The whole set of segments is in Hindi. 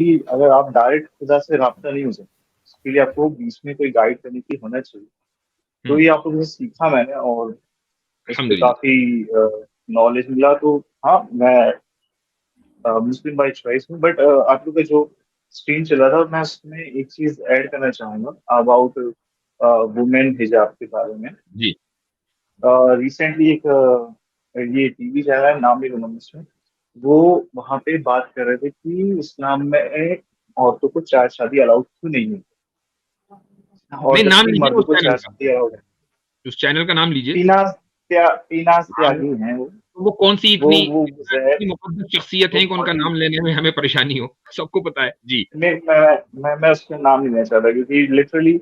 कि अगर आप डायरेक्ट खुदा से राब्ता नहीं हो सकते, उसके लिए आपको बीच में कोई गाइड करने की होना चाहिए। तो हम्म। ये आप लोगों से सीखा मैंने, और इस पे अल्हम्दुलिल्लाह। काफी नॉलेज मिला। तो हाँ, मैं मुस्लिम बाई चॉइस हूँ, बट आप लोग का जो स्क्रीन चला था, मैं उसमें एक चीज ऐड करना चाहूंगा अबाउट वुमेन हिजाब के बारे में। जी। रिसेंटली एक ये टीवी चैनल है, नाम नहीं लूंगा मैं उसमें, वो वहां पे बात कर रहे थे कि इस्लाम में औरतों को चार शादी अलाउड क्यों नहीं है, और नहीं, नाम जबकि लीजिए मर्दों उस को चैनल चार का। शादी अलाउड है। उस चैनल का नाम लीजिए। टीना टीना नाम, त्यागी हैं वो। वो कौन सी वो इतनी वो इतनी मुक़द्दस शख्सियत वो है कि बहुत उनका ही, नाम लेने में हमें परेशानी हो, सबको पता है। जी। मैं उसका नाम नहीं लेना चाहता, क्योंकि लिटरली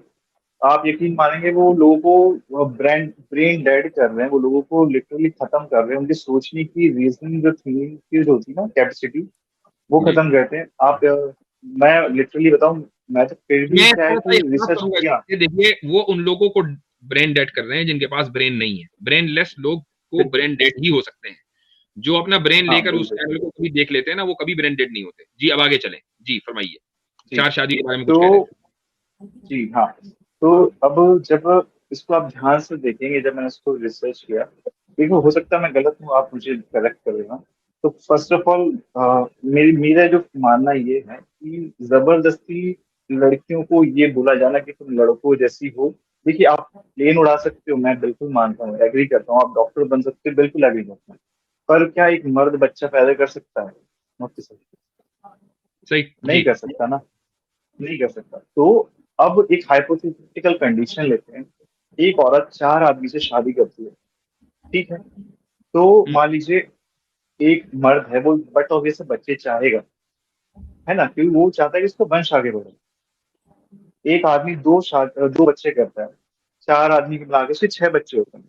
आप यकीन मानेंगे, वो लोगों को ब्रेन ब्रेन डेड कर रहे हैं, वो लोगों को लिटरली खत्म कर रहे हैं, उनकी सोचने की रीजनिंग जो थिंकिंग की जो होती है ना कैपेसिटी, वो जी। खत्म करते हैं। आप मैं लिटरली बताऊं, मैं तो फिर भी मैं क्या है थोड़ा-सा कि इख्तलाफ रिसर्च करूँगा किया। इससे। देखिए, वो उन लोगों को ब्रेन डेड कर रहे हैं जिनके पास ब्रेन नहीं है। ब्रेनलेस लोग को बिल्कुल। ब्रेन डेड ही हो सकते हैं। जो अपना ब्रेन हाँ लेकर उस बिल्कुल। चैनल को कभी देख लेते हैं ना, वो कभी ब्रेन डेड नहीं होते। जी, अब आगे चलें। जी, फरमाइए। जी। चार शादी के बारे में कुछ तो कह रहे थे। जी हाँ, तो अब जब इसको आप ध्यान से देखेंगे, जब मैंने इसको रिसर्च किया, देखो हो सकता है मैं गलत हूँ, आप मुझे करेक्ट कर देना। तो फर्स्ट ऑफ ऑल मेरी मेरा जो मानना ये है कि जबरदस्ती लड़कियों को ये बोला जाना कि तुम लड़कों जैसी हो। देखिए, आप प्लेन उड़ा सकते हो, मैं बिल्कुल मानता हूँ, एग्री करता हूँ, आप डॉक्टर बन सकते हो, बिल्कुल एग्री करता हूँ। पर क्या एक मर्द बच्चा पैदा कर सकता है? मुझसे सही। नहीं जी। कर सकता ना, नहीं कर सकता। तो अब एक हाइपोथेटिकल कंडीशन लेते हैं, एक औरत चार आदमी से शादी करती है, ठीक है? तो हुँ। मान लीजिए एक मर्द है, वो बट ऑब्वियस बच्चे चाहेगा, है ना, क्योंकि वो चाहता है कि उसको वंश आगे बढ़े। एक आदमी दो बच्चे करता है, चार आदमी के मिला के उसके छह बच्चे होते हैं।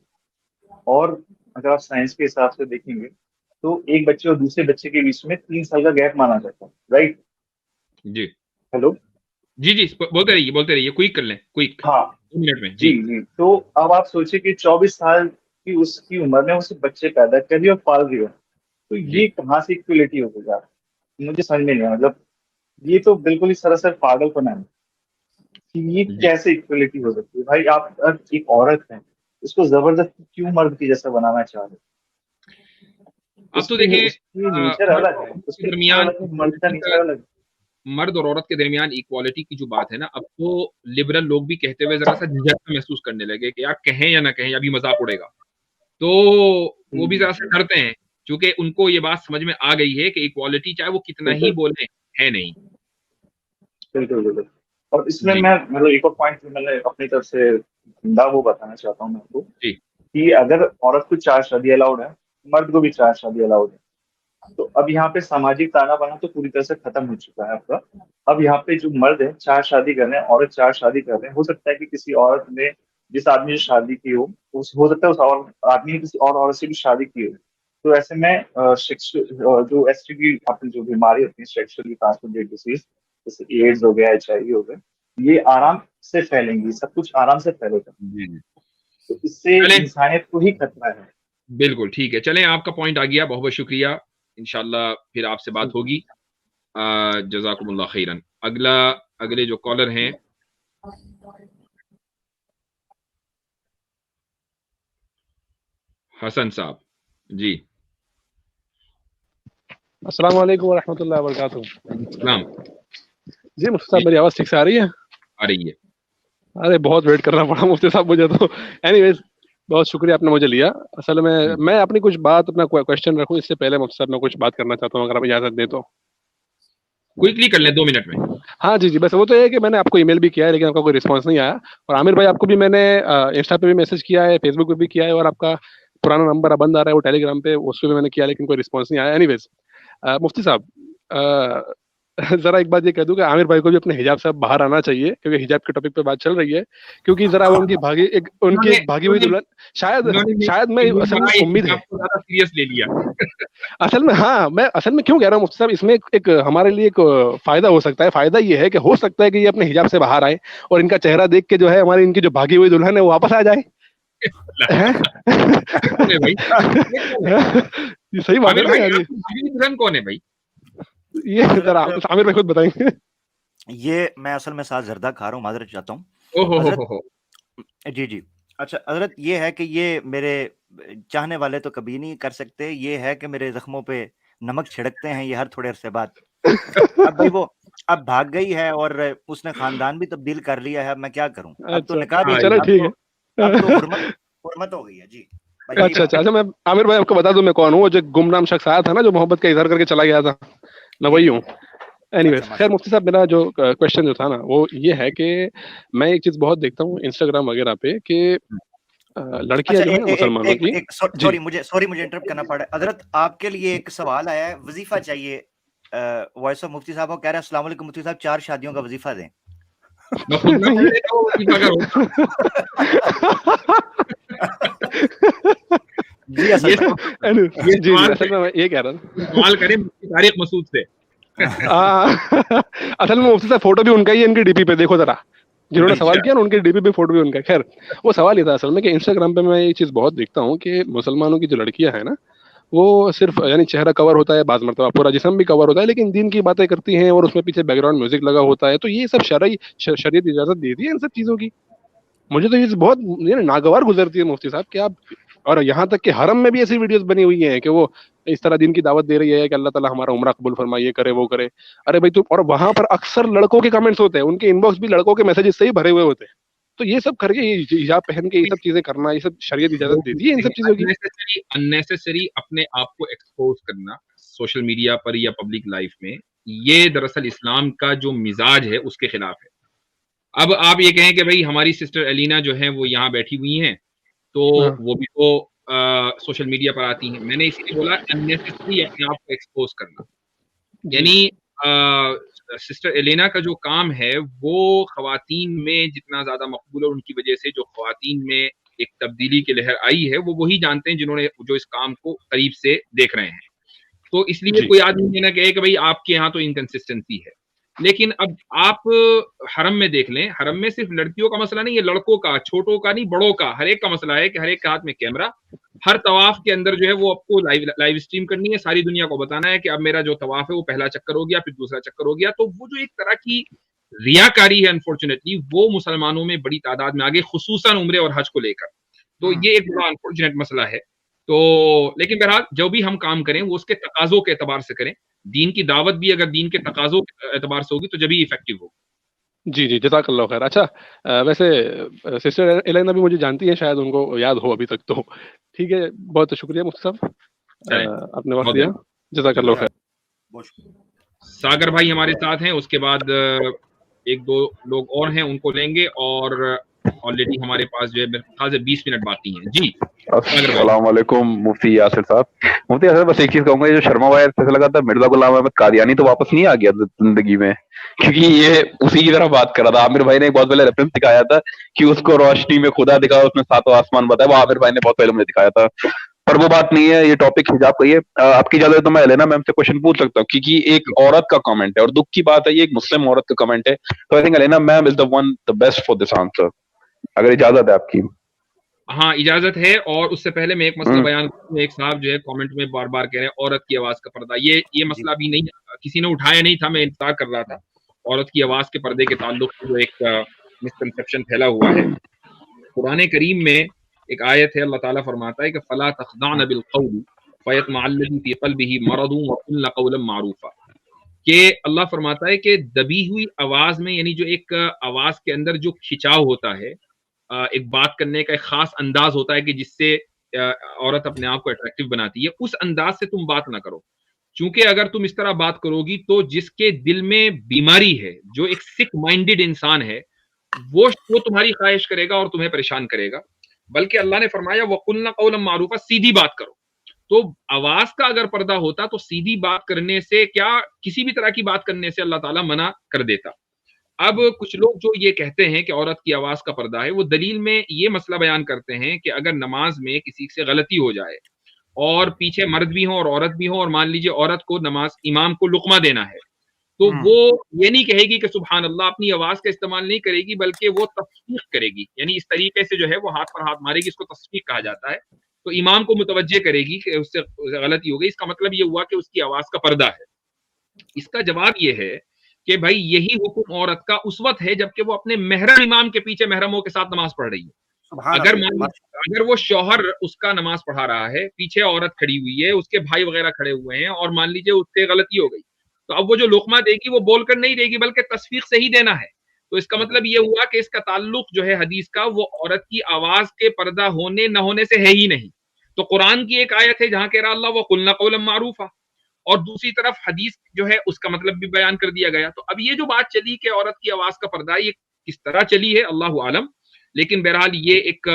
और अगर आप साइंस के हिसाब से देखेंगे, तो एक बच्चे और दूसरे बच्चे के बीच में 3 साल का गैप माना जाता है, राइट? जी। हेलो। जी, जी, बोलते रहिए, क्विक कर लें, क्विक। हाँ। 2 मिनट में। जी जी। जी, तो अब आप सोचिए कि 24 साल की उसकी उम्र में उसे बच्चे पैदा कर रही है और पाल रही है, तो जी। ये कहाँ से इक्वलिटी हो गई यार? मुझे समझ में नहीं आया, मतलब ये तो बिल्कुल ही सरासर पागलपना है कि ये जी। कैसे इक्वलिटी हो सकती है। भाई, आप अब एक औरत है, उसको जबरदस्ती क्यों मर्द की जैसा बनाना चाह रहे हो? अब तो देखें, उसकी नेचर मर्द अलग और है, औरत उसका के नेचर दरमियान अलग है, मर्द का इक्वालिटी का, नेचर अलग है। मर्द और औरत के दरमियान इक्वालिटी की जो बात है ना, अब तो लिबरल लोग भी कहते हुए ज़रा-सा झिझक महसूस करने लगे कि यार कहें या ना कहें, अभी मज़ाक उड़ेगा। तो वो भी ज़रा-सा हम्म। डरते हैं, चूँकि उनको ये बात समझ में आ गई है कि इक्वालिटी चाहे वो कितना ही बिल्कुल बोलें, है नहीं। बिल्कुल बिल्कुल। और इसमें जी। मैं मतलब एक और पॉइंट मैंने अपनी तरफ से ढूंढा, वो बताना चाहता हूँ मैं आपको, जी। कि अगर औरत को चार शादी अलाउड है, मर्द को भी चार शादी अलाउड है, तो अब यहाँ पे सामाजिक ताना बाना तो पूरी तरह से खत्म हो चुका है आपका। अब यहाँ पे जो मर्द है चार शादी कर रहे हैं, औरत चार शादी कर रहे हैं, हो सकता है कि किसी औरत ने जिस आदमी से शादी की हो सकता है उस और आदमी ने किसी और औरत से भी शादी की हो। तो ऐसे में जो एसटीडी अपनी जो बीमारी होती है, सेक्सुअली ट्रांसमिटेड डिसीज, जैसे एड्स हो गया, एचआईवी हो गया, ये आराम से फैलेंगी, सब कुछ आराम से फैलेगा। जी, जी। तो इससे चलें, इंसानियत को ही खतरा है। बिल्कुल ठीक है। चलें, आपका पॉइंट आ गया, बहुत-बहुत शुक्रिया। इंशाअल्लाह फिर आपसे बात होगी। जज़ाकुमुल्लाह खैरन। अगले जो कॉलर हैं, हसन साहब। जी। अस्सलाम वालेकुम रहमतुल्लाहि व बरकातहू। सलाम। जी मुफ्ती जी, साहब, मेरी आवाज़ ठीक से आ रही है? आ रही है। अरे बहुत वेट करना पड़ा मुफ्ती साहब मुझे तो। एनीवेज, बहुत शुक्रिया आपने मुझे लिया। असल में हुँ। मैं अपनी कुछ बात, अपना क्वेश्चन रखूं इससे पहले मुफ्ती साहब मैं कुछ बात करना चाहता हूं, अगर आप इजाज़त दें तो। क्विकली कर लें 2 मिनट में। हाँ जी जी, बस वो तो ये है कि मैंने आपको ईमेल भी किया है लेकिन आपका कोई रिस्पांस नहीं आया। और आमिर भाई, आपको भी मैंने इंस्टा पे भी मैसेज किया है, फेसबुक पे भी किया है, और आपका पुराना नंबर अब बंद आ रहा है वो टेलीग्राम पे, उस पे भी मैंने किया लेकिन कोई रिस्पांस नहीं आया। एनीवेज, मुफ्ती साहब, अ, ज़रा एक बात ये कह दूँ कि आमिर भाई को भी अपने हिजाब से अब बाहर आना चाहिए, क्योंकि हिजाब के टॉपिक पे बात चल रही है। क्योंकि ज़रा वो उनकी उन्होंने एक भागी हुई उन्होंने दुल्हन, शायद उन्होंने शायद मैं मेरी असल में पढ़ाई उम्मीद हिजाब है। को ज़्यादा सीरियस ले लिया। असल में हाँ, मैं असल में क्यों कह रहा हूँ मुफ्ती साहब, इसमें एक हमारे लिए एक फ़ायदा हो सकता है। फ़ायदा ये है कि हो सकता है कि ये अपने हिजाब से बाहर आएँ और इनका चेहरा देख के जो है हमारी इनकी जो भागी हुई दुल्हन है वो वापस आ जाए। हैं? कौन है भाई? ये कौन है? ये सही बात है आमिर ना भाई, यार ये? आपकी भाभी की दुल्हन कौन है भाई? ये जरा आमिर भाई खुद बताएंगे। ये मैं असल में साथ जर्दा खा रहा हूँ, माजरत चाहता हूँ ओहो हजरत। हो। जी जी। अच्छा हजरत, ये है कि ये मेरे चाहने वाले तो कभी नहीं कर सकते, ये है कि मेरे जख्मों पे नमक छिड़कते हैं ये हर थोड़े अरसे बाद। अब भाई वो अब भाग गई है और उसने खानदान भी तब्दील कर लिया है, अब मैं क्या करूं? अब तो अच्छा निकाह भी, हाँ चलो ठीक अब तो है। हुर्मत हो गई है जी भाई, यही अच्छा बात अच्छा है। अच्छा, मैं आमिर भाई आपको बता दूं मैं कौन हूँ। वो जो गुमनाम शख्स आया था ना, जो मोहब्बत का इजहार करके चला गया था, मैं जी वही जी हूँ। जी। एनीवेज, अच्छा खैर माशाल्लाह। मुफ्ती साहब, मेरा जो क्वेश्चन जो था ना वो ये है कि मैं एक चीज बहुत देखता हूँ इंस्टाग्राम वगैरह पे कि लड़कियां अच्छा जो है ना मुसलमानों की। जी। सॉरी मुझे इंटरप्ट करना पड़ा है हजरत, आपके लिए एक सवाल आया है, वजीफा चाहिए। वॉइस ऑफ मुफ्ती साहब को कह रहे हैं, अस्सलाम वालेकुम मुफ्ती साहब, 4 शादियों का वजीफा दें। मैं खुद ना पढ़ ये लेता हूँ वजीफा अगर होता। जी असल ये में। जी ये जी, सवाल असल में मैं ये कह रहा था। सवाल करें मुफ्ती तारिक मसूद से। असल में मुफ्ती साहब फोटो भी उनका ही है इनकी डीपी पे, देखो जरा। जिन्होंने सवाल अच्छा। किया ना उनके डीपी पे फोटो भी उनका है। खैर, वो सवाल ये था असल में कि इंस्टाग्राम पे मैं ये चीज बहुत देखता हूँ कि मुसलमानों की जो लड़कियां हैं ना, वो सिर्फ यानी चेहरा कवर होता है, बाज मरतबा पूरा जिस्म भी कवर होता है, लेकिन दीन की बातें करती हैं और उसमें पीछे बैकग्राउंड म्यूजिक लगा होता है। तो ये सब शरीयत इजाजत देती है इन सब चीजों की? मुझे तो ये बहुत ये नागवार गुजरती है मुफ्ती साहब कि आप, और यहाँ तक कि हरम में भी ऐसी वीडियोस बनी हुई हैं कि वो इस तरह दिन की दावत दे रही है कि अल्लाह ताला हमारा उम्रा कबूल फरमाए, ये करे वो करे। अरे भाई तुम, और वहां पर अक्सर लड़कों के कमेंट्स होते हैं, उनके इनबॉक्स भी लड़कों के मैसेजेस से ही भरे हुए होते हैं। तो ये सब करके, ये हिजाब पहन के ये सब चीजें करना, ये सब शरीयत इजाजत देती है इन सब चीजों की? अननेसेसरी अपने आप को एक्सपोज करना सोशल मीडिया पर या पब्लिक लाइफ में, ये दरअसल इस्लाम का जो मिजाज है उसके खिलाफ है। अब आप ये कहें कि भाई हमारी सिस्टर एलिना जो है वो यहाँ बैठी हुई हैं, तो हाँ वो भी तो सोशल मीडिया पर आती हैं। मैंने इसीलिए बोला अननेसेसरी अपने आप को एक्सपोज करना। जी यानी सिस्टर एलेना का जो काम है वो खवातीन में जितना ज्यादा मकबूल है, उनकी वजह से जो खवातीन में एक तब्दीली की लहर आई है, वो वही जानते हैं जिन्होंने जो इस काम को करीब से देख रहे हैं। तो इसलिए जी कोई आदमी ये ना कहे कि भाई आपके यहाँ तो इनकंसिस्टेंसी है। लेकिन अब आप हरम में देख लें, हरम में सिर्फ लड़कियों का मसला नहीं है, लड़कों का, छोटों का नहीं, बड़ों का, हर एक का मसला है कि हर एक के हाथ में कैमरा, हर तवाफ के अंदर जो है वो आपको लाइव स्ट्रीम करनी है, सारी दुनिया को बताना है कि अब मेरा जो तवाफ है वो पहला चक्कर हो गया, फिर दूसरा चक्कर हो गया। तो वो जो एक तरह की रियाकारी है, अनफॉर्चुनेटली वो मुसलमानों में बड़ी तादाद में आ गई, खुसूसन उम्रे और हज को लेकर। तो ये एक बड़ा अनफॉर्चुनेट मसला है। तो लेकिन बहरहाल जो भी हम काम करें वो उसके तकाजों के एतबार से करें। दीन की दावत भी अगर दीन के तकाजों के एतबार से होगी तो जब ही इफेक्टिव होगी। जी जी, जज़ाकल्लाह खैर। अच्छा, वैसे सिस्टर एलेना भी मुझे जानती है, शायद उनको याद हो अभी तक तो। ठीक है, बहुत शुक्रिया मुफ्ती साहब, चलें, आपने वक्त बहुत दिया। जज़ाकल्लाह शुक्रिया, खैर। बहुत शुक्रिया। सागर भाई हमारे साथ हैं, उसके बाद एक दो लोग और हैं, उनको लेंगे, और ऑलरेडी हमारे पास जो है मेरे ख्याल से 20 मिनट बाकी हैं। जी सागर भाई। अस्सलाम वालेकुम मुफ्ती यासिर साहब। मुफ्ती यासिर, बस एक चीज कहूंगा, ये जो शर्मा भाई ऐसा लगा था मिर्जा गुलाम अहमद कादियानी तो वापस नहीं आ गया जिंदगी में, क्योंकि ये उसी की तरह बात कर रहा था। आमिर भाई ने एक बहुत पहले रेफरेंस दिखाया था कि उसको रोशनी में खुदा दिखा, उसने सातों आसमान बताया, वो आमिर भाई ने बहुत पहले मुझे दिखाया था। पर वो बात नहीं है, ये टॉपिक हिजाब का ही है। आपकी इजाजत है तो मैं लेना मैम से क्वेश्चन पूछ सकता हूँ, क्योंकि एक औरत का कमेंट है और दुख की बात है, ये एक मुस्लिम औरत का कमेंट है। तो आई थिंक लेना ma'am is the one the best for this answer, अगर इजाजत है आपकी। हाँ इजाजत है, और उससे पहले मैं एक मसला बयान करूं। एक साहब जो है कमेंट में बार बार कह रहे हैं औरत की आवाज का पर्दा, ये मसला भी नहीं, किसी ने उठाया नहीं था, मैं इंतजार कर रहा था। औरत की आवाज के पर्दे के ताल्लुक से जो एक मिसकंसेप्शन फैला हुआ है, कुरान करीम में एक आयत है, अल्लाह ताला फरमाता है कि फला तखदान बिल कौल फयतमअल्लज़ी फी क़ल्बिही मरदुन व क़ुल्न क़ौलन मारूफा। कि अल्लाह फरमाता है कि दबी हुई आवाज में, यानी जो एक आवाज के अंदर जो खिंचाव होता है, एक बात करने का एक खास अंदाज होता है कि जिससे औरत अपने आप को अट्रैक्टिव बनाती है, उस अंदाज से तुम बात ना करो। क्योंकि अगर तुम इस तरह बात करोगी तो जिसके दिल में बीमारी है, जो एक सिक माइंडेड इंसान है, वो तुम्हारी ख्वाहिश करेगा और तुम्हें परेशान करेगा। बल्कि अल्लाह ने फरमाया वकुलना कौलन मारूफा, सीधी बात करो। तो आवाज का अगर पर्दा होता तो सीधी बात करने से, क्या किसी भी तरह की बात करने से अल्लाह ताला मना कर देता। अब कुछ लोग जो ये कहते हैं कि औरत की आवाज का पर्दा है, वो दलील में ये मसला बयान करते हैं कि अगर नमाज में किसी से गलती हो जाए और पीछे मर्द भी हो और औरत भी हो, और मान लीजिए औरत को नमाज इमाम को लुकमा देना है, तो वो ये नहीं कहेगी कि सुभान अल्लाह, अपनी आवाज का इस्तेमाल नहीं करेगी, बल्कि वो तस्दीक करेगी। यानी इस तरीके से जो है वो हाथ पर हाथ मारेगी, इसको तस्दीक कहा जाता है। तो इमाम को मुतवज्जे करेगी कि उससे गलती हो गई, इसका मतलब ये हुआ कि उसकी आवाज का पर्दा है। इसका जवाब ये है कि भाई यही हुक्म औरत का उस वक्त है जबकि वो अपने महरम इमाम के पीछे महरमों के साथ नमाज पढ़ रही है। अगर वो शौहर उसका नमाज पढ़ा रहा है, पीछे औरत खड़ी हुई है, उसके भाई वगैरह खड़े हुए हैं, और मान लीजिए उससे गलती हो गई, तो अब वो जो लुकमा देगी वो बोलकर नहीं देगी बल्कि तस्फीक से ही देना है। तो इसका मतलब ये हुआ कि इसका ताल्लुक जो है हदीस का वो औरत की आवाज के पर्दा होने न होने से है ही नहीं। तो कुरान की एक आयत है जहां कह रहा अल्लाह वो कुलना कौलन मारूफा, और दूसरी तरफ हदीस जो है उसका मतलब भी बयान कर दिया गया। तो अब ये जो बात चली कि औरत की आवाज का पर्दा, ये किस तरह चली है अल्लाह आलम, लेकिन बहरहाल ये एक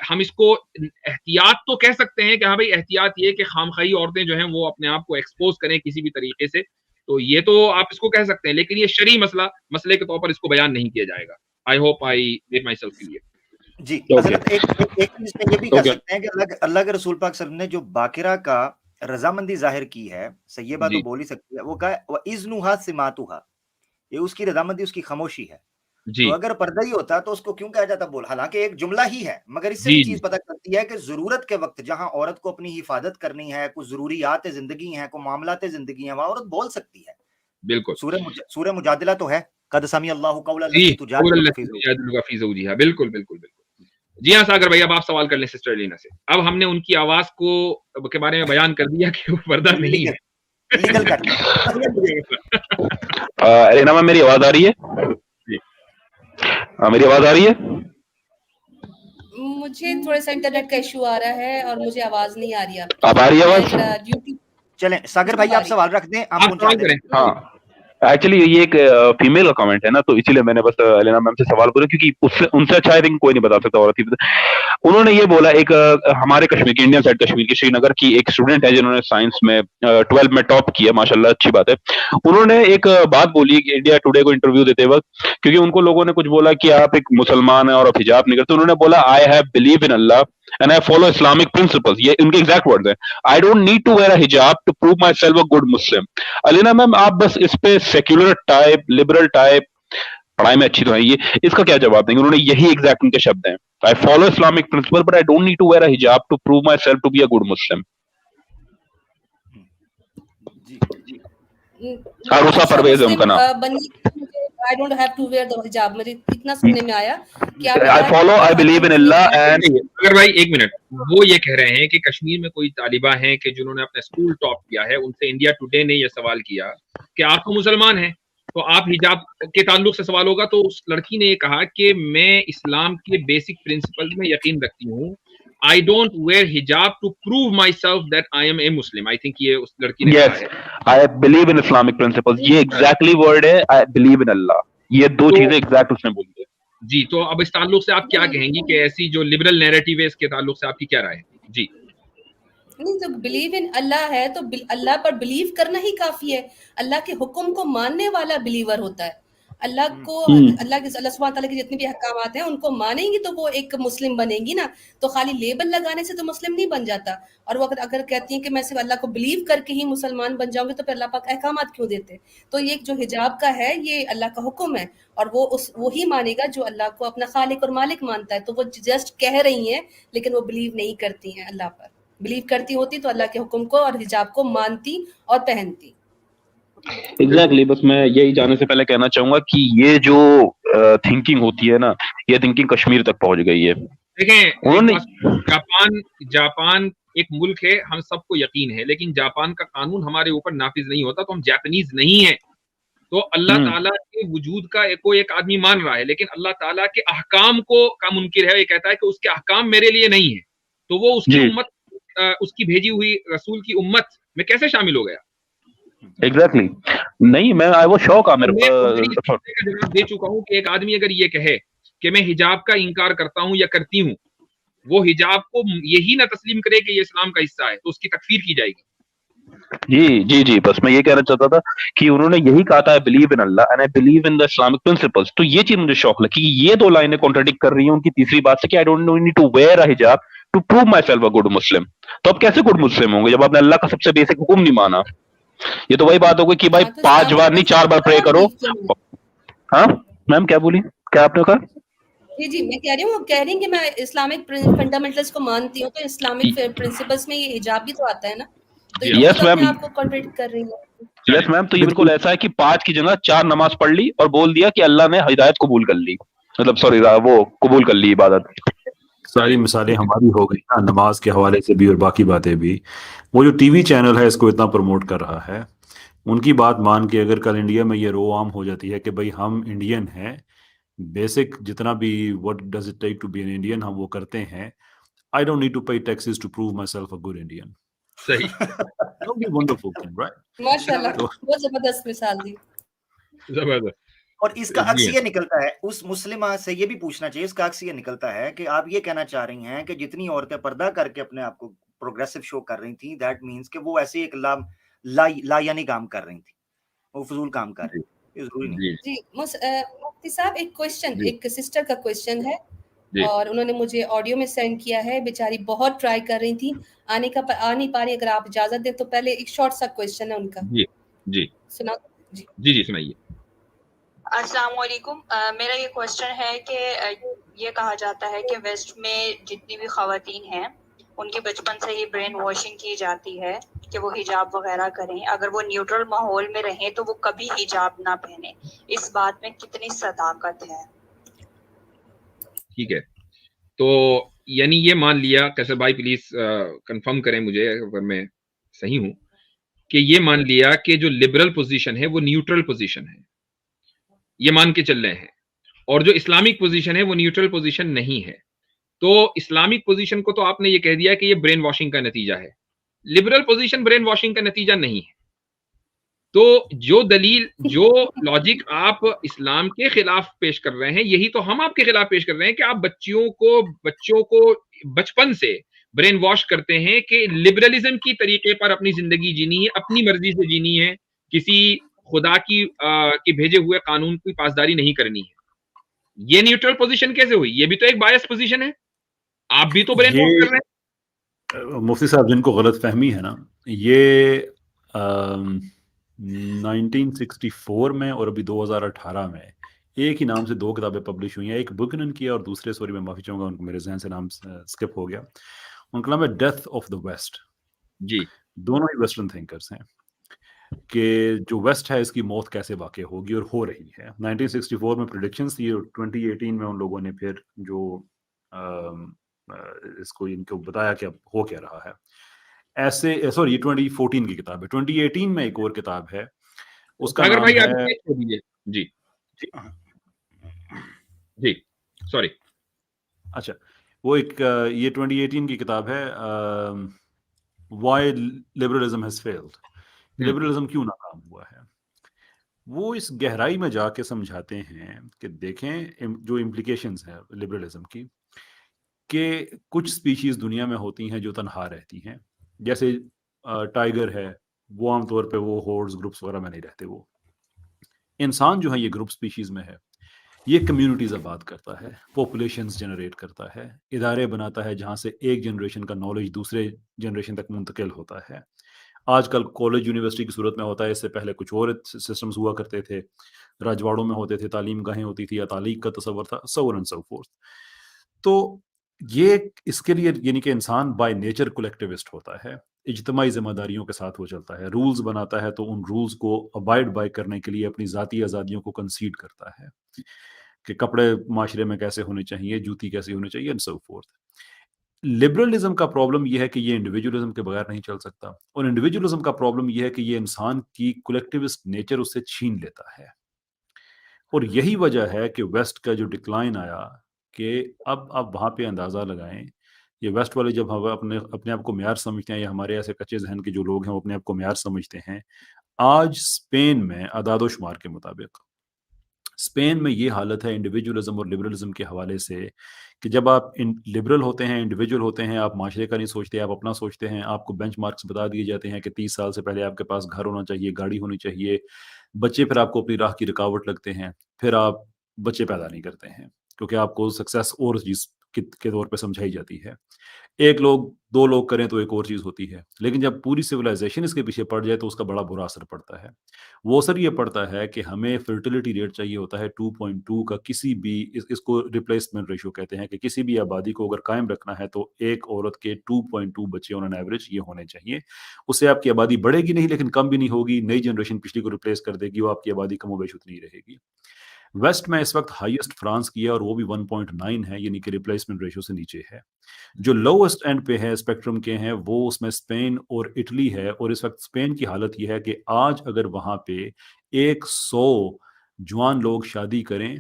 हम इसको एहतियात तो कह सकते हैं कि हाँ भाई एहतियात ये कि खामखाई औरतें जो हैं वो अपने आप को एक्सपोज करें किसी भी तरीके से, तो ये तो आप इसको कह सकते हैं, लेकिन ये शरई मसले के तौर पर इसको बयान नहीं किया जाएगा। I hope I made myself clear. जी हज़रत, एक चीज में ये भी कह सकते हैं कि अल्लाह के रसूल पाक सल्लल्लाहु अलैहि वसल्लम ने जो बाकिरा का रजामंदी जाहिर की है, सही बात तो बोल ही सकती है, वो कहा व इज़्नुहा सिमातुहा, ये उसकी रजामंदी, उसकी खामोशी है। तो अगर पर्दा ही होता तो उसको क्यों कहा जाता बोल, हालांकि एक जुमला ही है, मगर इससे भी चीज पता चलती है कि जरूरत के वक्त जहां औरत को अपनी हिफाजत करनी है, कुछ जरूरियात जिंदगी है, कुछ मामलात जिंदगी है, वहां औरत बोल सकती है। बिल्कुल, सूरह मुजादिला तो है, कद समी अल्लाहु कौला लती तुजादिलुका फी ज़ौजिहा। बिल्कुल बिल्कुल बिल्कुल। जी हाँ सागर भाई, अब आप सवाल कर लें सिस्टर एलिना से। अब हमने उनकी आवाज को के बारे में बयान कर दिया कि वो पर्दा नहीं है। एलिना मैम, मेरी आवाज आ रही है? मेरी आवाज आ रही है? मुझे थोड़ा सा इंटरनेट का इशू आ रहा है और मुझे आवाज नहीं आ रही है। आप आ रही है आवाज? चलें सागर भाई, आप सवाल रख दें, आप पहुंचा दें। हाँ, एक्चुअली ये एक फीमेल का कमेंट है ना, तो इसीलिए मैंने बस एलिना मैम से सवाल पूछा, क्योंकि उससे उनसे अच्छा आई थिंक कोई नहीं बता सकता औरत ही। उन्होंने ये बोला, एक हमारे कश्मीर की, इंडियन साइड कश्मीर की, श्रीनगर की एक स्टूडेंट है जिन्होंने साइंस में 12 में टॉप किया, माशाल्लाह अच्छी बात है। उन्होंने एक बात बोली कि इंडिया टुडे को इंटरव्यू देते वक्त, क्योंकि उनको लोगों ने कुछ बोला कि आप एक मुसलमान हैं और आप हिजाब नहीं करते, उन्होंने बोला I have believe in Allah and I follow Islamic principles. ये उनके एग्जैक्ट वर्ड्स हैं। I don't need to wear a hijab to prove myself a good Muslim. Alina ma'am, आप बस इस पे सेक्युलर टाइप, लिबरल टाइप, पढ़ाई में अच्छी तो है, ये इसका क्या जवाब देंगे? उन्होंने यही एग्जैक्ट उनके शब्द हैं, I follow Islamic principles but I don't need to wear a hijab to prove myself to be a good Muslim. अरुसा Parvez है उनका नाम। I don't have to wear the hijab, मुझे इतना सुनने में आया कि I believe in Allah and अगर भाई एक मिनट, वो ये कह रहे हैं कि कश्मीर में कोई तालिबा हैं कि जिन्होंने अपना स्कूल टॉप किया है, उनसे इंडिया टुडे ने ये सवाल किया कि आप तो मुसलमान हैं तो आप हिजाब के ताल्लुक से सवाल होगा, तो उस लड़की ने ये कहा कि मैं इस्लाम के बेसिक प्रिंसिपल्स में यकीन रखती हूँ, I don't wear hijab to prove myself that I am a Muslim. I think ये उस लड़की ने कहा है। I believe in Islamic principles. ये exactly word है, I believe in Allah. ये दो चीजें एग्जैक्ट उसने बोली है। जी, तो अब इस ताल्लुक से आप क्या कहेंगी कि ऐसी जो लिबरल नैरेटिव है इसके ताल्लुक से आपकी क्या राय है? जी नहीं, तो बिलीव इन अल्लाह है तो अल्लाह पर बिलीव करना ही काफी है। अल्लाह के हुक्म को मानने वाला बिलीवर होता है। अल्लाह को, अल्लाह सुब्हानहू व तआला के जितने भी अहकामात हैं उनको मानेंगी तो वो एक मुस्लिम बनेंगी ना। तो खाली लेबल लगाने से तो मुस्लिम नहीं बन जाता। और वो अगर कहती हैं कि मैं सिर्फ अल्लाह को बिलीव करके ही मुसलमान बन जाऊंगी, तो फिर अल्लाह पाक अहकामात क्यों देते? तो ये जो हिजाब का है ये अल्लाह का हुक्म है और वो ही मानेगा जो अल्लाह को अपना खालिक और मालिक मानता है। तो वो जस्ट कह रही हैं लेकिन वो बिलीव नहीं करती हैं अल्लाह पर। बिलीव करती होती तो अल्लाह के हुक्म को और हिजाब को मानती और पहनती। एग्जैक्टली बस मैं यही जाने से पहले कहना चाहूंगा कि ये जो थिंकिंग होती है ना, ये थिंकिंग कश्मीर तक पहुंच गई है। देखें, जापान एक मुल्क है, हम सबको यकीन है, लेकिन जापान का कानून हमारे ऊपर नाफिज नहीं होता, तो हम जापानीज नहीं है। तो अल्लाह ताला के वजूद का कोई एक आदमी मान रहा है, लेकिन अल्लाह ताला के अहकाम का मुनकिर है। ये कहता है कि उसके अहकाम मेरे लिए नहीं है, तो वो उसकी उम्मत, उसकी भेजी हुई रसूल की उम्मत में कैसे शामिल हो गया? एग्जैक्टली नहीं, मैं आई वाज शॉक। मेरे जवाब दे चुका हूं कि एक आदमी अगर ये कहे कि मैं हिजाब का इनकार करता हूं या करती हूं, वो हिजाब को यही ना तस्लीम करे कि ये इस्लाम का हिस्सा है, तो उसकी तकफीर की जाएगी। जी जी जी, बस मैं ये कहना चाहता था कि उन्होंने यही कहा था, I believe in Allah and I believe in the Islamic principles. तो ये चीज मुझे शौक लगी कि ये दो लाइनें कॉन्ट्राडिक्ट कर रही हैं उनकी तीसरी बात से कि I don't need to wear a hijab to prove my self a good Muslim. तो अब कैसे गुड मुस्लिम होंगे जब आपने अल्लाह का सबसे बेसिक हुक्म नहीं माना? ये तो वही बात हो गई कि भाई 5 बार नहीं 4 बार प्रे करो। हाँ मैम, क्या बोली, क्या आपने कहा? जी मैं कह रही हूँ, कह रही हैं कि मैं इस्लामिक फंडामेंटल्स को मानती हूँ, तो इस्लामिक प्रिंसिपल्स में ये हिजाब भी तो आता है ना, तो ये यस मैम, आपको कॉन्ट्रडिक्ट कर रही है। यस मैम, तो ये बिल्कुल ऐसा है कि 5 की जगह 4 नमाज पढ़ ली और बोल दिया कि अल्लाह ने हिदायत कबूल कर ली, मतलब सॉरी वो कबूल कर ली इबादत। सारी मिसालें हमारी हो गई ना, नमाज के हवाले से भी और बाकी बातें भी। वो जो टीवी चैनल है इसको इतना प्रमोट कर रहा है, उनकी बात मान के अगर कल इंडिया में ये रो आम हो जाती है कि भाई हम इंडियन हैं, बेसिक जितना भी what does it take to be an Indian हम वो करते हैं, I don't need to pay taxes to prove my self a good Indian. सही, वंडरफुल थिंग, राइट? माशाल्लाह, तो बहुत जबरदस्त मिसाल दी। जबरदस्त। और इसका अक्स जी ये निकलता है, उस मुस्लिमा से ये भी पूछना चाहिए, इसका अक्स ये निकलता है कि आप ये कहना चाह रही हैं कि जितनी औरतें पर्दा करके अपने आप को प्रोग्रेसिव शो कर रही थी, दैट मींस कि वो ऐसे एक लायानी काम कर रही थी, वो फजूल काम कर रही थी, ये जरूरी नहीं। जी जी, मुफ्ती साहब एक क्वेश्चन, जी एक सिस्टर का क्वेश्चन है जी और उन्होंने मुझे ऑडियो में सेंड किया है। बेचारी बहुत ट्राई कर रही थी, आ नहीं पा रही। अगर आप इजाजत दें तो पहले एक शॉर्ट सा क्वेश्चन है उनका, जी जी सुना जी। जी सुनाइए। अस्सलाम वालेकुम। मेरा ये क्वेश्चन है कि ये कहा जाता है कि वेस्ट में जितनी भी खवातीन हैं उनके बचपन से ही ब्रेन वॉशिंग की जाती है कि वो हिजाब वगैरह करें, अगर वो न्यूट्रल माहौल में रहें तो वो कभी हिजाब ना पहने। इस बात में कितनी सदाकत है? ठीक है, तो यानी ये मान लिया, कैसे भाई प्लीज कंफर्म करें मुझे अगर मैं सही हूं, कि ये मान लिया कि जो लिबरल पोजीशन है वो न्यूट्रल पोजीशन है, ये मान के चल रहे हैं, और जो इस्लामिक पोजीशन है वो न्यूट्रल पोजीशन नहीं है। तो इस्लामिक पोजीशन को तो आपने ये कह दिया कि ये ब्रेन वॉशिंग का नतीजा है, लिबरल पोजीशन ब्रेन वॉशिंग का नतीजा नहीं है। तो जो दलील, जो लॉजिक आप इस्लाम के खिलाफ पेश कर रहे हैं, यही तो हम आपके खिलाफ पेश कर रहे हैं कि आप बच्चों को बचपन से ब्रेन वॉश करते हैं कि लिबरलिज्म की तरीके पर अपनी जिंदगी जीनी है, अपनी मर्जी से जीनी है, किसी खुदा की भेजे हुए कानून की पासदारी नहीं करनी है। ये न्यूट्रल पोजीशन कैसे हुई? ये भी तो एक बायस पोजीशन है, आप भी तो ब्रेन वॉश कर रहे हैं। मुफ्ती साहब जिनको गलत फहमी है ना, ये 1964 में और अभी 2018 में एक ही नाम से 2 किताबें पब्लिश हुई हैं, एक बुकनन की और दूसरे, सॉरी मैं माफी चाहूंगा उनको मेरे जहन से नाम स्किप हो गया, उनका नाम है डेथ ऑफ द वेस्ट। जी, दोनों ही वेस्टर्न थिंकर्स हैं कि जो वेस्ट है इसकी मौत कैसे वाकई होगी और हो रही है। 1964 में प्रेडिक्शंस थी और 2018 में उन लोगों ने फिर जो इसको इनको बताया कि अब हो क्या रहा है। ऐसे सॉरी ये 2014 की किताब है। 2018 में एक और किताब है, उसका अगर नाम भाई है आप छोड़ दीजिए। जी जी सॉरी। अच्छा, वो एक ये 2018 की किताब है, why liberalism has failed, liberalism क्यों नाकाम हुआ है। वो इस गहराई में जाके समझाते हैं कि देखें जो इम्प्लीकेशंस है लिबरलिज्म की, कि कुछ स्पीशीज दुनिया में होती हैं जो तनहा रहती हैं, जैसे टाइगर है, वो आमतौर पे वो होर्ड्स ग्रुप्स वगैरह में नहीं रहते। वो इंसान जो है ये ग्रुप स्पीशीज में है, ये कम्युनिटीज आबाद करता है, पॉपुलेशंस जनरेट करता है, इदारे बनाता है जहाँ से एक जनरेशन का नॉलेज दूसरे जनरेशन तक मुंतकिल होता है। आजकल कॉलेज यूनिवर्सिटी की सूरत में होता है, इससे पहले कुछ और सिस्टम्स हुआ करते थे, राजवाड़ों में होते थे, तालीम गाहें होती थी या तालीग का तस्वर था, so on and so fourth. तो ये इसके लिए यानी कि इंसान बाय नेचर कलेक्टिविस्ट होता है, इज्तिमाई जिम्मेदारियों के साथ वो चलता है, रूल्स बनाता है तो उन रूल्स को अबाइड बाय करने के लिए अपनी ज़ाती आज़ादियों को कंसीड करता है कि कपड़े माशरे में कैसे होने चाहिए, जूती कैसे होनी चाहिए एंड सो फोर्थ। लिबरलिज्म का प्रॉब्लम यह है कि ये इंडिविजुअलिज्म के बगैर नहीं चल सकता, और इंडिविजुअलिज्म का प्रॉब्लम यह है कि ये इंसान की कलेक्टिविस्ट नेचर उससे छीन लेता है। और यही वजह है कि वेस्ट का जो डिक्लाइन आया, कि अब आप वहाँ पे अंदाज़ा लगाएं, ये वेस्ट वाले जब हम अपने अपने आप को म्यार समझते हैं, या हमारे ऐसे कच्चे जहन के जो लोग हैं वो अपने आप को म्यार समझते हैं, आज स्पेन में अदादोशुमार के मुताबिक स्पेन में ये हालत है इंडिविजुअलिज्म और लिबरलिज्म के हवाले से, कि जब आप लिबरल होते हैं, इंडिविजुअल होते हैं, आप माशरे का नहीं सोचते, आप अपना सोचते हैं, आपको बेंचमार्क्स बता दिए जाते हैं कि 30 साल से पहले आपके पास घर होना चाहिए, गाड़ी होनी चाहिए, बच्चे फिर आपको अपनी राह की रुकावट लगते हैं, फिर आप बच्चे पैदा नहीं करते हैं क्योंकि आपको सक्सेस और चीज़ के तौर पे समझाई जाती है। एक लोग 2 लोग करें तो एक और चीज़ होती है, लेकिन जब पूरी सिविलाइज़ेशन इसके पीछे पड़ जाए तो उसका बड़ा बुरा असर पड़ता है। वो असर ये पड़ता है कि हमें फर्टिलिटी रेट चाहिए होता है 2.2 का, किसी भी इसको रिप्लेसमेंट रेशियो कहते हैं, कि किसी भी आबादी को अगर कायम रखना है तो एक औरत के 2.2 बच्चे ऑन एन एवरेज ये होने चाहिए। उससे आपकी आबादी बढ़ेगी नहीं, लेकिन कम भी नहीं होगी, नई जनरेशन पिछली को रिप्लेस कर देगी, वो आपकी आबादी कमोबेश उतनी ही रहेगी। वेस्ट में इस वक्त हाईएस्ट फ्रांस की है और वो भी 1.9 है, यानी कि रिप्लेसमेंट रेशियो से नीचे है। जो लोएस्ट एंड पे है स्पेक्ट्रम के हैं वो उसमें स्पेन और इटली है, और इस वक्त स्पेन की हालत ये है कि आज अगर वहां पे 100 जवान लोग शादी करें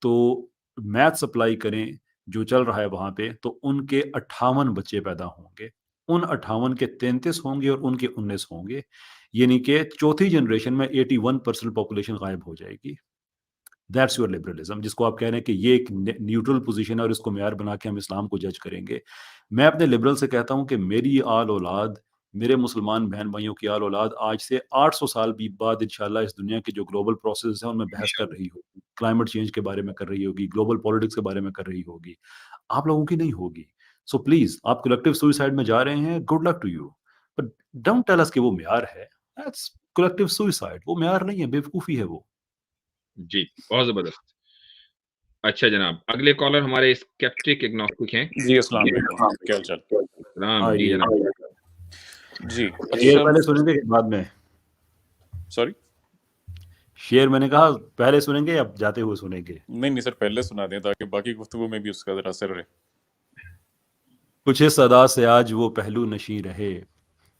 तो मैथ सप्लाई करें जो चल रहा है वहां पे, तो उनके 58 बच्चे पैदा होंगे, उन 58 के 33 होंगे और उनके 19 होंगे, यानी कि चौथी जनरेशन में 81% पॉपुलेशन गायब हो जाएगी। दैट्स योर लिबरलिज्म, जिसको आप कह रहे हैं कि ये एक न्यूट्रल पोजीशन है और इसको मेयार बना के हम इस्लाम को जज करेंगे। मैं अपने लिबरल से कहता हूं कि मेरी आल औलाद, मेरे मुसलमान बहन भाइयों की आल औलाद आज से 800 साल भी बाद इंशाल्लाह इस दुनिया के जो ग्लोबल प्रोसेस हैं उनमें बहस कर रही होगी, क्लाइमेट चेंज के बारे में कर रही होगी, ग्लोबल पॉलिटिक्स के बारे में कर रही होगी, आप लोगों की नहीं होगी। सो प्लीज, आप कलेक्टिव सुसाइड में जा रहे हैं, good luck to you, but don't tell us कि वो मेयार है। दैट्स कलेक्टिव सुसाइड, वो मेयार नहीं है, बेवकूफी है वो। जी, बहुत जबरदस्त। अच्छा जनाब, अगले कॉलर हमारे स्केप्टिक एग्नोस्टिक हैं। जी, अस्सलाम वालेकुम, क्या हाल चाल? सलाम जी जनाब। जी, शेर पहले सुनेंगे कि बाद में? सॉरी, शेर मैंने कहा पहले सुनेंगे या जाते हुए सुनेंगे? नहीं सर, पहले सुना दें ताकि बाकी गुफ्तगू में भी उसका जरा असर रहे। कुछ इस अदा से आज वो पहलू नशी रहे,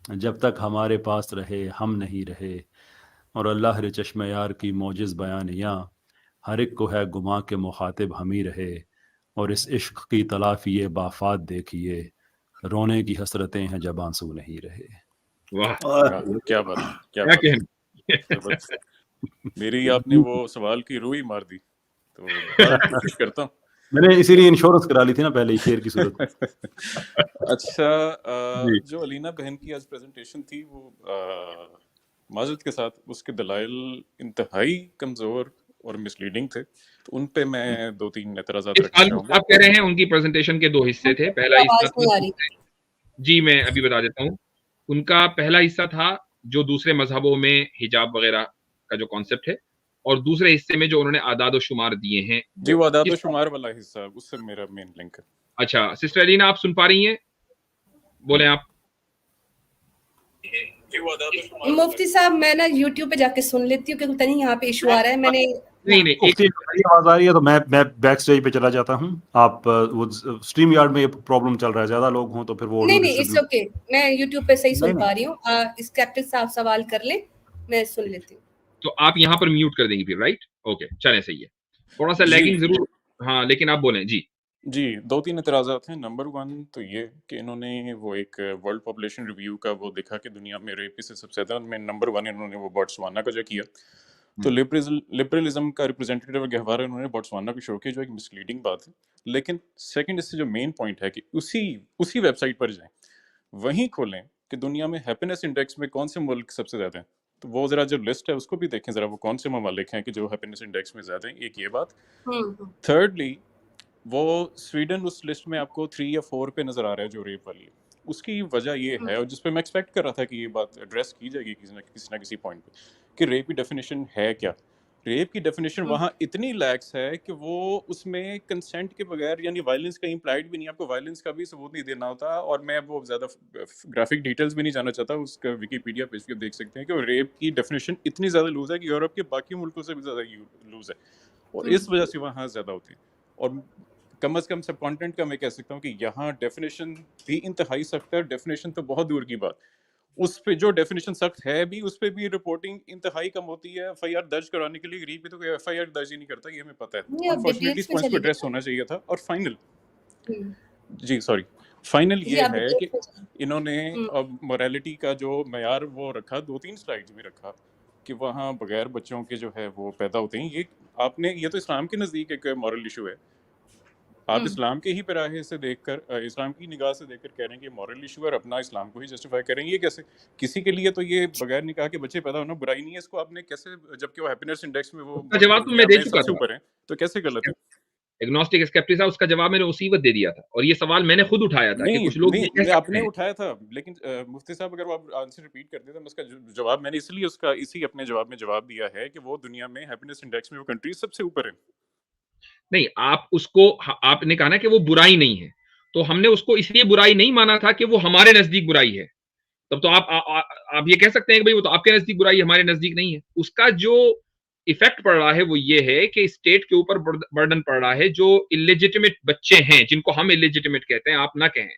जब तक हमारे पास रहे हम नहीं रहे, और अल्लाह रे चश्मे यार की मौजिज़ बयानियाँ, हर एक को है गुमा के मुखातिब हम ही रहे, और इस इश्क की तलाफी ये बाफात देखिए, रोने की हसरतें हैं जब आंसू नहीं रहे। वाह, क्या बात, क्या क्या बात। कहना। मेरी आपने वो सवाल की रूह ही मार दी, तो कोशिश करता हूँ। मैंने इसीलिए इंश्योरेंस करा ली थी ना पहले ही शेर की सूरत में। अच्छा, जो अलीना बहन की आज प्रेजेंटेशन थी वो माजरत के साथ उसके दलाइल इंतहाई कमजोर और मिसलीडिंग थे, तो उन पे मैं 2-3 एतराज़ात रखना चाहूंगा। आप कह रहे हैं उनकी प्रेजेंटेशन के 2 हिस्से थे। पहला आवाज नहीं आ रही। जी मैं अभी बता देता हूँ। उनका पहला हिस्सा था जो दूसरे मजहबों में हिजाब वगैरह का जो कॉन्सेप्ट है, और दूसरे हिस्से में जो उन्होंने आदाद व शुमार दिए हैं। जी, वो आदाद व शुमार वाला हिस्सा, उससे मेरा मेन लिंक है। अच्छा सिस्टर अलीना, आप सुन पा रही हैं? बोले आप। मुफ्ती साहब, मैं ना YouTube पे जाके सुन लेती हूँ क्योंकि पता नहीं यहाँ पे इशू आ रहा है। मैंने नहीं आवाज आ रही है तो मैं बैक स्टेज पे चला जाता हूँ। आप वो स्ट्रीम यार्ड में प्रॉब्लम चल रहा है, ज्यादा लोग हों तो फिर वो नहीं इट्स ओके, मैं YouTube पे सही सुन पा रही हूँ। स्केप्टिक साहब सवाल कर ले, मैं सुन लेती हूँ। तो आप यहाँ पर म्यूट कर देंगी फिर, राइट? ओके, चलें, सही है। थोड़ा सा लैगिंग जरूर, हाँ, लेकिन आप बोलें जी। जी, 2-3 एतराज़ात हैं। नंबर 1 तो ये कि इन्होंने वो एक वर्ल्ड पॉपुलेशन रिव्यू का वो देखा कि दुनिया में रेपिस्ट सबसे ज़्यादा, में नंबर 1 इन्होंने वो बोट्सवाना का जो किया। तो लिबरलिज्म का रिप्रेजेंटेटिव गहवारा इन्होंने बोट्सवाना को शो किया, जो एक मिसलीडिंग बात है। लेकिन सेकंड इससे जो मेन पॉइंट है कि उसी वेबसाइट पर जाएं, वहीं खोलें कि दुनिया में हैप्पीनेस इंडेक्स में कौन से मुल्क सबसे ज़्यादा हैं। तो वो ज़रा जो लिस्ट है उसको भी देखें ज़रा, वो कौन से ममालिक हैं कि जो हैप्पीनेस इंडेक्स में ज़्यादा हैं। एक ये बात। थर्डली, वो स्वीडन उस लिस्ट में आपको 3 या 4 पे नज़र आ रहा है जो रेप वाली है। उसकी वजह ये है, और जिस पे मैं एक्सपेक्ट कर रहा था कि ये बात एड्रेस की जाएगी किसी ना किसी पॉइंट पे, कि रेप की डेफिनेशन है क्या। रेप की डेफिनेशन वहाँ इतनी लैक्स है कि वो उसमें कंसेंट के बगैर, यानी वायलेंस का इम्प्लाइड भी नहीं, आपको वायलेंस का भी सबूत नहीं देना होता। और मैं वो ज़्यादा ग्राफिक डिटेल्स भी नहीं जाना चाहता, उसका विकीपीडिया पेज पे देख सकते हैं कि रेप की डेफिनेशन इतनी ज़्यादा लूज है कि यूरोप के बाकी मुल्कों से भी ज़्यादा लूज है, और इस वजह से वहाँ ज़्यादा होती है। और कम से कम सब कॉन्टेंट का मैं कह सकता हूँ कि यहाँ डेफिनेशन भी इंतहाई सख्त है। डेफिनेशन तो बहुत दूर की बात, उस पे जो डेफिनेशन सख्त है भी, उस पे भी रिपोर्टिंग इंतहाई कम होती है। FIR दर्ज कराने के लिए गरीब भी तो कोई FIR दर्ज ही नहीं करता, ये हमें पता है। अनफॉर्चुनेटली इस पॉइंट को एड्रेस होना चाहिए था। और फाइनल ये है कि इन्होंने अब मोरालिटी का जो मयार वो रखा, 2-3 स्लाइड्स में रखा कि वहाँ बगैर बच्चों के जो है वो पैदा होते हैं। ये तो इस्लाम के नज़दीक एक मॉरल इशू है। आप इस्लाम के ही पैराहे से देखकर, इस्लाम की निगाह से देखकर कह रहे हैं कि मॉरल इशू है, और अपना इस्लाम को ही जस्टिफाई करेंगे। ये कैसे? किसी के लिए तो ये बगैर निकाह के बच्चे पैदा होना बुराई नहीं है, इसको आपने कैसे, जबकि वो हैप्पीनेस इंडेक्स में वो जवाब तो मैं दे चुका था। ऊपर है, तो कैसे गलत है? एग्नोस्टिक स्केप्टिक था, उसका जवाब मैंने उसी वक्त दे दिया था, और ये सवाल मैंने खुद उठाया था कि नहीं कुछ लोग नहीं ये कह मैं सकते अपने हैं। उठाया था, लेकिन मुफ्ती साहब अगर वो आप आंसर रिपीट कर देते, मैं उसका जवाब मैंने इसलिए उसका इसी अपने जवाब में जवाब दिया है कि वो दुनिया में हैप्पीनेस इंडेक्स में वो कंट्री सबसे ऊपर है। नहीं, आप उसको आपने कहा ना कि वो बुराई नहीं है, तो हमने उसको इसलिए बुराई नहीं माना था कि वो हमारे नजदीक बुराई है। तब तो आप ये कह सकते हैं कि भाई वो तो आपके नजदीक बुराई है, हमारे नजदीक नहीं है। उसका जो इफेक्ट पड़ रहा है वो ये है कि स्टेट के ऊपर बर्डन पड़ रहा है, जो इलेजिटिमेट बच्चे हैं, जिनको हम इलेजिटिमेट कहते हैं, आप ना कहें,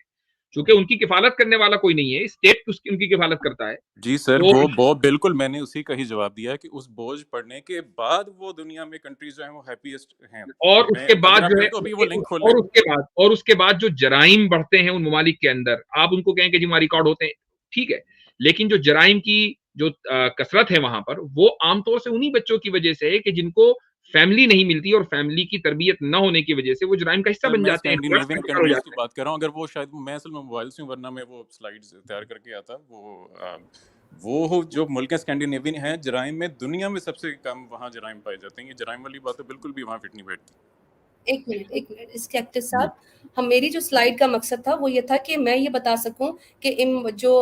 क्योंकि उनकी किफालत करने वाला कोई नहीं है, स्टेट उसकी उनकी किफालत करता है। जी सर, तो वो बिल्कुल मैंने उसी का ही जवाब दिया है कि उस बोझ पड़ने के बाद वो दुनिया में कंट्रीज जो हैं वो हैप्पीएस्ट हैं। और मैं उसके बाद अगर आप जो है, चाहें तो अभी वो लिंक खोल लें। और उसके बाद जो जराइम बढ़ते हैं उन ममालिक के अंदर, आप उनको कहें कि जी वहाँ रिकॉर्ड होते हैं, ठीक है, लेकिन जो जराइम की जो कसरत है वहां पर, वो आमतौर से उन्हीं बच्चों की वजह से है कि जिनको फैमिली नहीं मिलती, और फैमिली की तरबियत न होने की वजह से वो जराइम का हिस्सा सर बन मैं जाते हैं, स्कैंडिनेवियन हो कंट्रीज जाते की हैं। बात कर रहा हूँ, अगर वो शायद मैं असल में मोबाइल से हूँ, वरना मैं वो स्लाइड्स तैयार करके आता। वो जो मुल्क स्कैंडिनेवियन हैं, जराइम में दुनिया में सबसे कम वहाँ जराइम पाए जाते हैं। ये जराइम वाली बात तो बिल्कुल भी वहाँ फिट नहीं बैठती। एक मिनट स्केप्टिक साहब, हम मेरी जो स्लाइड का मकसद था वो ये था कि मैं ये बता सकूं कि इन जो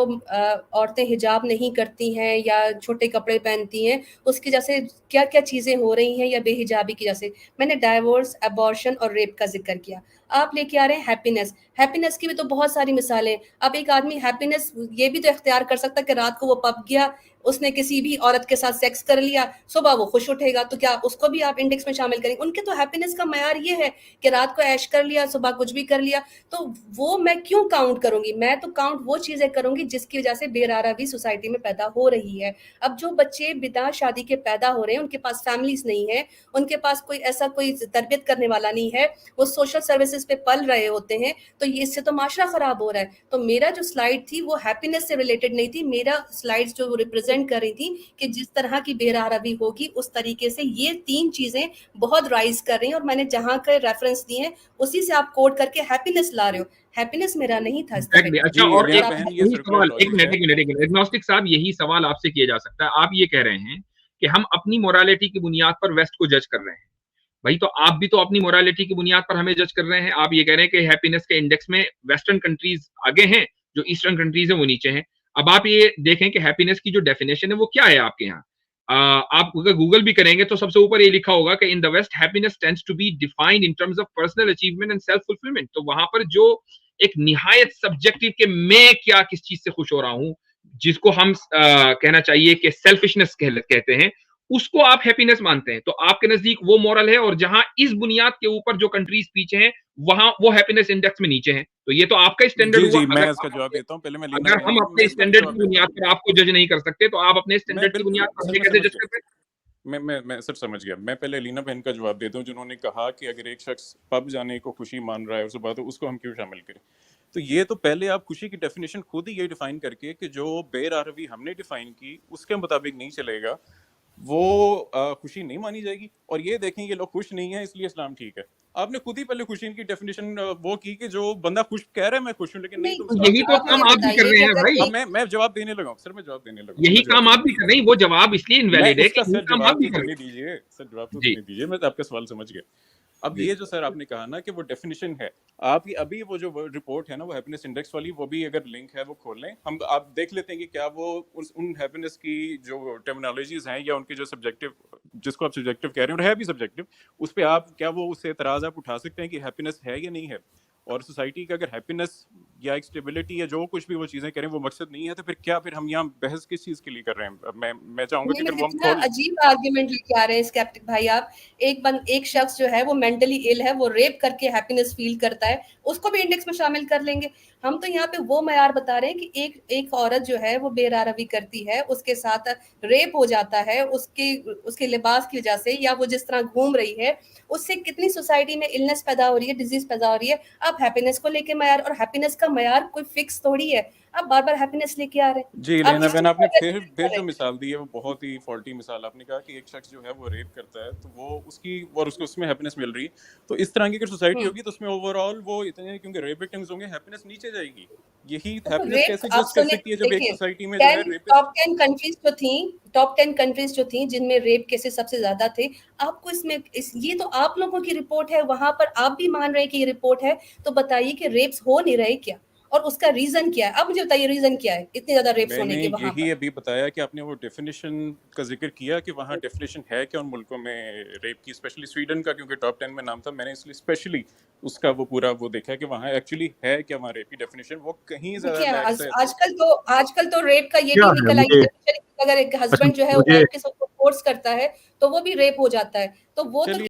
औरतें हिजाब नहीं करती हैं या छोटे कपड़े पहनती हैं, उसकी जैसे क्या क्या चीज़ें हो रही हैं, या बेहिजाबी की जैसे मैंने डाइवोर्स, अबॉर्शन और रेप का जिक्र किया। आप लेके आ रहे हैं हैप्पीनेस। हैप्पीनेस की भी तो बहुत सारी मिसालें। अब एक आदमी हैप्पीनेस ये भी तो इख्तियार कर सकता है कि रात को वो पब गया, उसने किसी भी औरत के साथ सेक्स कर लिया, सुबह वो खुश उठेगा, तो क्या उसको भी आप इंडेक्स में शामिल करेंगे? उनके तो हैप्पीनेस का मयार ये है कि रात को ऐश कर लिया, सुबह कुछ भी कर लिया, तो वो मैं क्यों काउंट करूंगी? मैं तो काउंट वो चीजें करूंगी जिसकी वजह से बेरारवी सोसाइटी में पैदा हो रही है। अब जो बच्चे बिना शादी के पैदा हो रहे हैं, उनके पास फैमिलीज नहीं है, उनके पास कोई ऐसा कोई तरबियत करने वाला नहीं है, वो सोशल सर्विसेज पे पल रहे होते हैं, तो ये इससे तो माशरा खराब हो रहा है। तो मेरा जो स्लाइड थी वो हैप्पीनेस से रिलेटेड नहीं थी। मेरा स्लाइड्स जो रिप्रेजेंट कर रही थी कि जिस तरह की बेरारवी होगी उस तरीके से ये तीन चीजें बहुत राइज कर रही हैं, और मैंने जहां के रेफरेंस दिए हैं उसी से आप कोड करके हैप्पीनेस ला रहे हो। हैप्पीनेस मेरा नहीं था इस तरह अच्छा, जी और एलिना बहन, ये यही सर्कुलर सवाल, एक लॉजिक मिनट है। एक मिनट एक मिनट एग्नोस्टिक साहब, यही सवाल आपसे किया जा सकता है। आप ये कह रहे हैं कि हम अपनी मोरालिटी की बुनियाद पर वेस्ट को जज कर रहे हैं। भाई, तो आप भी तो अपनी मोरालिटी की बुनियाद पर हमें जज कर रहे हैं। आप ये कह रहे हैं कि हैप्पीनेस के इंडेक्स में वेस्टर्न कंट्रीज आगे हैं, जो ईस्टर्न कंट्रीज है वो नीचे हैं। अब आप ये देखें कि हैप्पीनेस की जो डेफिनेशन है वो क्या है आपके यहाँ। आप अगर गूगल भी करेंगे तो सबसे ऊपर ये लिखा होगा कि in the west happiness tends to be defined in terms of personal achievement and self fulfilment. तो वहां पर जो एक निहायत सब्जेक्टिव के मैं क्या किस चीज से खुश हो रहा हूं, जिसको हम कहना चाहिए कि सेल्फिशनेस कहते हैं, उसको आप हैप्पीनेस मानते हैं। तो आपके नजदीक वो मॉरल है, और जहां इस बुनियाद के ऊपर जो कंट्रीज पीछे हैं वहां वो हैप्पीनेस इंडेक्स में नीचे हैं। तो ये तो आपका स्टैंडर्ड जी हुआ। जी मैं इसका जवाब देता हूँ। पहले मैं लीना अगर बहन हम की, मैं अपने इसका भी स्टैंडर्ड जवाब की देता बुनियाद हूँ। पर आपको जज नहीं कर सकते, तो आप अपने मैं स्टैंडर्ड की बिल्कुल बुनियाद पर सर, हमें मैं कैसे समझ जज गया। करते हैं? मैं सर समझ गया। मैं पहले लीना बहन का जवाब देता हूँ, जिन्होंने कहा कि अगर एक शख्स पब जाने को खुशी मान रहा है उस बात, तो उसको हम क्यों शामिल करें। तो ये तो पहले आप खुशी की डेफिनेशन खुद ही ये डिफाइन करके कि जो बेरारवी हमने डिफाइन की उसके मुताबिक नहीं चलेगा, वो खुशी नहीं मानी जाएगी। और ये देखें, ये लोग खुश नहीं है इसलिए इस्लाम ठीक है। आपने खुद ही पहले खुशी की डेफिनेशन वो की कि जो बंदा खुश कह रहा है मैं खुश हूँ, लेकिन नहीं नहीं, तो तो इस्लाम यही की तो आप बात काम मुझे आप भी कर बताइए रहे कि हैं अगर भाई, अब मैं जवाब देने लगा हूँ सर, मैं जवाब देने लगा हूँ। यही मैं जवाब काम आप देने भी कर रहे हैं। वो जवाब इसलिए मैं इनवैलिड है कि उसका यही सर काम आप जवाब भी तो कर देने रहे दीजिए, सर जवाब तो हैं। जी देने दीजिए। मैं आपका सवाल समझ गया। अब जी ये जो सर आपने कहा ना कि वो डेफिनेशन है आपकी, अभी वो जो रिपोर्ट है ना वो हैप्पीनेस इंडेक्स वाली, वो भी अगर लिंक है वो खोल लें, हम आप देख लेते हैं कि क्या वो उन हैप्पीनेस की जो टर्मिनोलॉजीज हैं या उनके जो सब्जेक्टिव, जिसको आप सब्जेक्टिव कह रहे हैं और है भी सब्जेक्टिव, उस पर आप क्या वो उससे एतराज आप उठा सकते हैं कि हैप्पीनेस है या नहीं है। और सोसाइटी का अगर हैप्पीनेस या एक स्टेबिलिटी या जो कुछ भी वो चीजें करें वो मकसद नहीं है, तो फिर क्या, फिर हम यहाँ बहस किस चीज के लिए कर रहे हैं। मैं चाहूंगा कि नहीं, अगर वो हम कितना खोल। अजीब आर्ग्यूमेंट लेके आ रहे हैं स्केप्टिक भाई आप। एक शख्स जो है वो मेंटली इल है, वो रेप करके हैप्पीनेस फील करता है, उसको भी इंडेक्स में शामिल कर लेंगे। हम तो यहाँ पे वो मयार बता रहे हैं कि एक औरत जो है वो बेरारवी करती है, उसके साथ रेप हो जाता है, उसके लिबास की वजह से, या वो जिस तरह घूम रही है उससे कितनी सोसाइटी में इलनेस पैदा हो रही है, डिजीज पैदा हो रही है। अब हैप्पीनेस को लेके मयार, और हैप्पीनेस का मयार कोई फिक्स थोड़ी है। आप बार बार हैप्पीनेस लेके आ रहे हैं। जी आप लेना इस बहन, चीज आपने को फिर जो मिसाल दी है वो बहुत ही फॉल्टी मिसाल। आपने कहा कि एक शख्स जो है वो रेप करता है तो वो उसकी और उसको उसमें हैप्पीनेस मिल रही है। तो इस तरह की अगर सोसाइटी होगी तो उसमें ओवरऑल वो जितने क्योंकि रेप विक्टिम्स होंगे हैप्पीनेस नीचे जाएगी। यही तो हैप्पीनेस रेप कैसे आप जस्ट कर सुनिए, सकती है जब एक देखिए सोसाइटी में जो है 10 रेपिस्ट टॉप 10 कंट्रीज जो थी जिनमें रेप केसेस सबसे ज्यादा थे, आपको इसमें ये तो आप लोगों की रिपोर्ट है, वहां पर आप भी मान रहे हैं कि ये रिपोर्ट है, तो बताइए कि रेप्स हो नहीं रहे क्या और उसका रीजन क्या है? आप मुझे बताइए रीजन क्या है इतने ज्यादा रेप्स होने मैंने के वहां यही पर? अभी बताया कि आपने वो डेफिनेशन का जिक्र किया कि वहाँ डेफिनेशन है क्या उन मुल्कों में रेप की, स्पेशली स्वीडन का क्योंकि टॉप 10 में नाम था, मैंने इसलिए स्पेशली उसका वो पूरा वो देखा कि वहाँ एक्चुअली है क्या, वहाँ रेप की डेफिनेशन वो कहीं ज्यादा देखिए लैक्स है। आजकल तो रेप का ये क्या भी है निकल आई मुझे, है, अगर एक अच्छा हस्बैंड जो है मुझे वाइफ के साथ फोर्स करता है तो वो भी रेप हो जाता है, तो वो तो चलिए